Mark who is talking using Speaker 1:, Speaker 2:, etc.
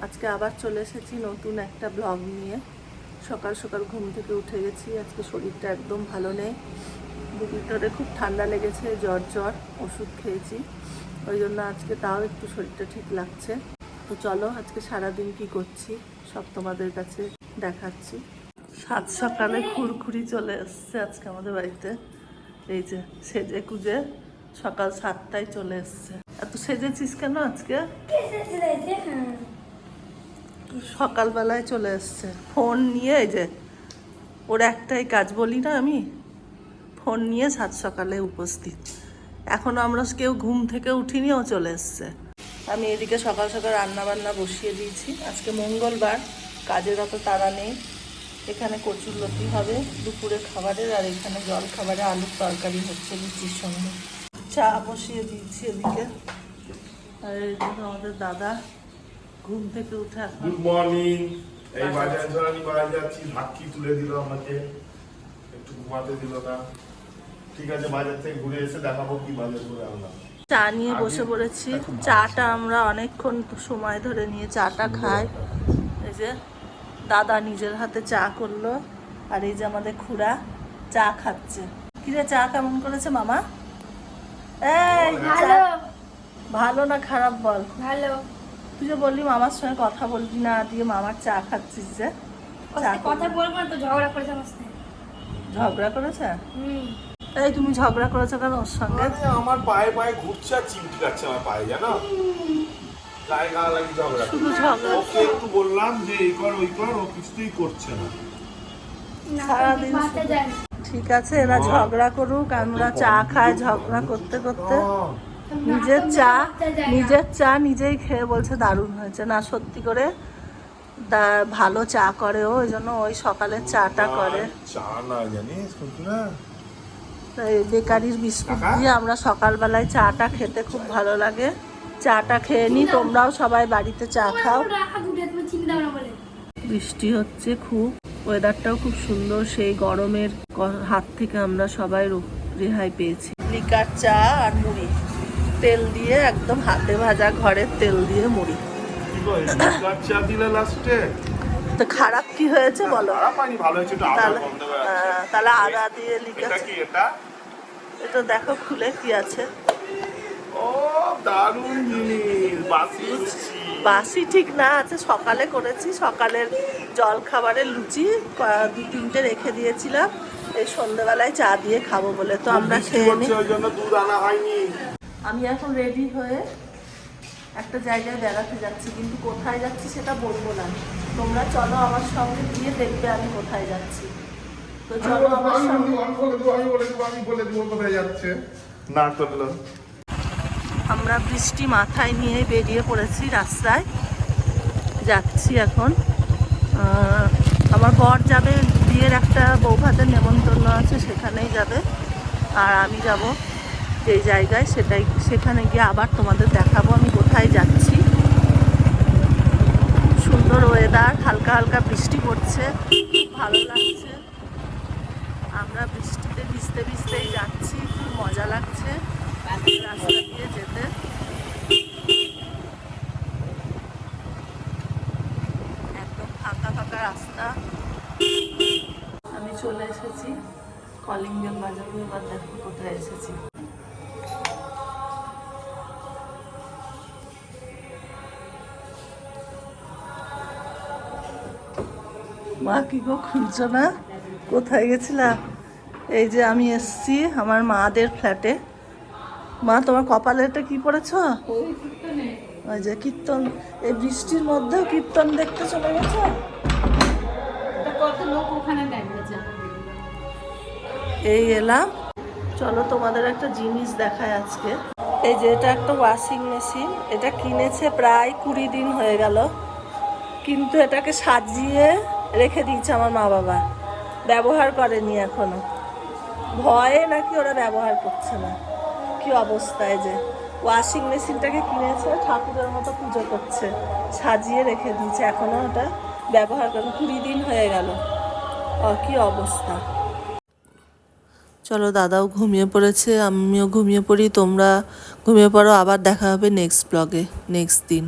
Speaker 1: আজকে আবার চলে এসেছি নতুন একটা ব্লগ নিয়ে। সকাল সকাল ঘুম থেকে উঠে গেছি। আজকে শরীরটা একদম ভালো নেই, দুপুরে খুব ঠান্ডা লেগেছে, জ্বর ওষুধ খেয়েছি, ওই জন্য আজকে তাও একটু শরীরটা ঠিক লাগছে। তো চলো আজকে সারাদিন কি করছি সব তোমাদের কাছে দেখাচ্ছি। সাত সকালে খুরখুরি চলে এসছে আজকে আমাদের বাড়িতে। এই যে সেজে কুজে সকাল 7টায় চলে এসছে। এত সেজেছিস কেন আজকে? সকালবেলায় চলে এসছে ফোন নিয়ে। এই যে ওর একটাই কাজ, বলি না আমি, ফোন নিয়ে সাত সকালে উপস্থিত। এখনো আমরা কেউ ঘুম থেকে উঠিনি, ও চলে এসছে। আমি এদিকে সকাল সকাল রান্না বান্না বসিয়ে দিয়েছি। আজকে মঙ্গলবার, কাজের অত তাড়া নেই। এখানে কচুরলতি হবে দুপুরে খাবারের, আর এখানে জল খাবারে আলুর তরকারি হচ্ছে লুচির সঙ্গে। চা বসিয়ে দিয়েছি এদিকে। আর এদিকে আমাদের দাদা ঘুম থেকে উঠে আসবে।
Speaker 2: Good morning. এই বাজার ধরানি বাজার যাচ্ছি, ভাক্কি তুলে দিল আমাকে, একটু ঘুমাতে দিল না। ঠিক আছে, বাজার থেকে ঘুরে এসে দেখাবো কি বাজার করে আনলাম।
Speaker 1: চা নিয়ে বসে পড়েছি। চাটা আমরা অনেকক্ষণ সময় ধরে নিয়ে চাটা খাই। এই যে দাদা নিজের হাতে চা করলো, আর এই যে আমাদের খুড়া চা খাচ্ছে। কিরে চা কেমন করেছে মামা? এই
Speaker 3: ভালো।
Speaker 1: ভালো না খারাপ বল?
Speaker 3: ভালো।
Speaker 1: তুই যে বললি মামার সঙ্গে কথা বলবি না, দিয়ে মামার চা খাচ্ছিস যে।
Speaker 3: কথা বলবো না তো, ঝগড়া করেছে আমার সাথে।
Speaker 1: ঝগড়া করেছে? এই তুমি ঝগড়া করেছো কেন ওর সঙ্গে?
Speaker 2: আমার পায়ে পায়ে ঘুরছে আর চিমটি কাটছে আমার পায়ে, জানো? গায়ে গা লাগি ঝগড়া।
Speaker 1: শুধু ঝগড়া।
Speaker 2: ওকে একটু বললাম যে এই কর ওই কর, ও কিছুই করছে না।
Speaker 1: সারাদিন ঠিক আছে, এরা ঝগড়া করুক, আমরা চা খাই। ঝগড়া করতে করতে নিজের চা নিজেই খেয়ে বলছে দারুণ হয়েছে। না সত্যি করে ভালো চা করে ও, ওই জন্য ওই সকালের চাটা করে।
Speaker 2: চা না জানিস না,
Speaker 1: বেকারির বিস্কুট দিয়ে আমরা সকালবেলায় চাটা খেতে খুব ভালো লাগে। চাটা খেয়ে নি, তোমরাও সবাই বাড়িতে চা খাও। বৃষ্টি হচ্ছে খুব, ওয়েদারটাও খুব সুন্দর। সেই গরমের হাত থেকে আমরা সবাই রেহাই পেয়েছি। লিকার চা আর মুড়ি, তেল দিয়ে একদম হাতে ভাজা ঘরের তেল দিয়ে মুড়ি।
Speaker 2: চা দিলে লাস্টে
Speaker 1: তো খারাপ কি হয়েছে বলো?
Speaker 2: ভালো হয়েছে,
Speaker 1: তাহলে আদা দিয়ে লিকার। এটা দেখো খুলে কি আছে।
Speaker 2: ও দারুণ জিনিস,
Speaker 1: বাসি ঠিক না, আছে সকালে করেছি। সকালের জল খাবারের লুচি 2-3টে রেখে দিয়েছিলাম, এই সন্ধ্যেবেলায় চা দিয়ে খাবো বলে। তো আমরা খেয়ে নিই।
Speaker 2: দুধ আনা হয়নি।
Speaker 1: আমি এখন রেডি হয়ে একটা জায়গায় বেড়াতে যাচ্ছি, কিন্তু কোথায় যাচ্ছি সেটা বলবো না। তোমরা চলো আমার সঙ্গে, গিয়ে দেখবে আমি কোথায় যাচ্ছি। তো চলো আমার সঙ্গে।
Speaker 2: আমি বলে দেবো কোথায় যাচ্ছে না করলো।
Speaker 1: আমরা বৃষ্টি মাথায় নিয়ে বেরিয়ে পড়েছি, রাস্তায় যাচ্ছি এখন। আমার বর যাবে, বিয়ের একটা বৌভাতের নেমন্তন্ন আছে, সেখানেই যাবে। আর আমি যাব যেই জায়গায়, সেখানে গিয়ে আবার তোমাদের দেখাবো আমি কোথায় যাচ্ছি। সুন্দর ওয়েদার, হালকা হালকা বৃষ্টি পড়ছে, ভালো লাগছে। আমরা বৃষ্টিতে ভিজতে ভিজতেই যাচ্ছি, খুব মজা লাগছে রাস্তা দিয়ে যেতে। একদম ফাঁকা ফাঁকা রাস্তা। আমি চলে এসেছি কলিংবেল বাজারে। এবার দেখো কোথায় এসেছি। মা কি গো খুলছো না? কোথায় গেছিলা? এই যে আমি এসছি আমার মাদের ফ্ল্যাটে। মা তোমার কপালে এটা কি পড়েছ? ওই যে কীর্তন, এই বৃষ্টির মধ্যেও কীর্তন দেখতে চলে গেছো। এই এলাম, চলো তোমাদের একটা জিনিস দেখায় আজকে। এই যে এটা একটা ওয়াশিং মেশিন, এটা কিনেছে প্রায় 20 দিন হয়ে গেল, কিন্তু এটাকে সাজিয়ে রেখে দিয়েছে আমার মা বাবা, ব্যবহার করেনি এখনো। ভয়ে নাকি ওরা ব্যবহার করছে না। কি অবস্থায় যে ওয়াশিং মেশিনটাকে কিনেছে, ঠাকুরের মতো পুজো করছে, সাজিয়ে রেখে দিয়েছে, এখনো ওটা ব্যবহার করে 20 দিন হয়ে গেল। কি অবস্থা। চলো দাদাও ঘুমিয়ে পড়েছে, আমিও ঘুমিয়ে পড়ি। তোমরা ঘুমিয়ে পড়ো, আবার দেখা হবে নেক্সট ব্লগে নেক্সট দিন।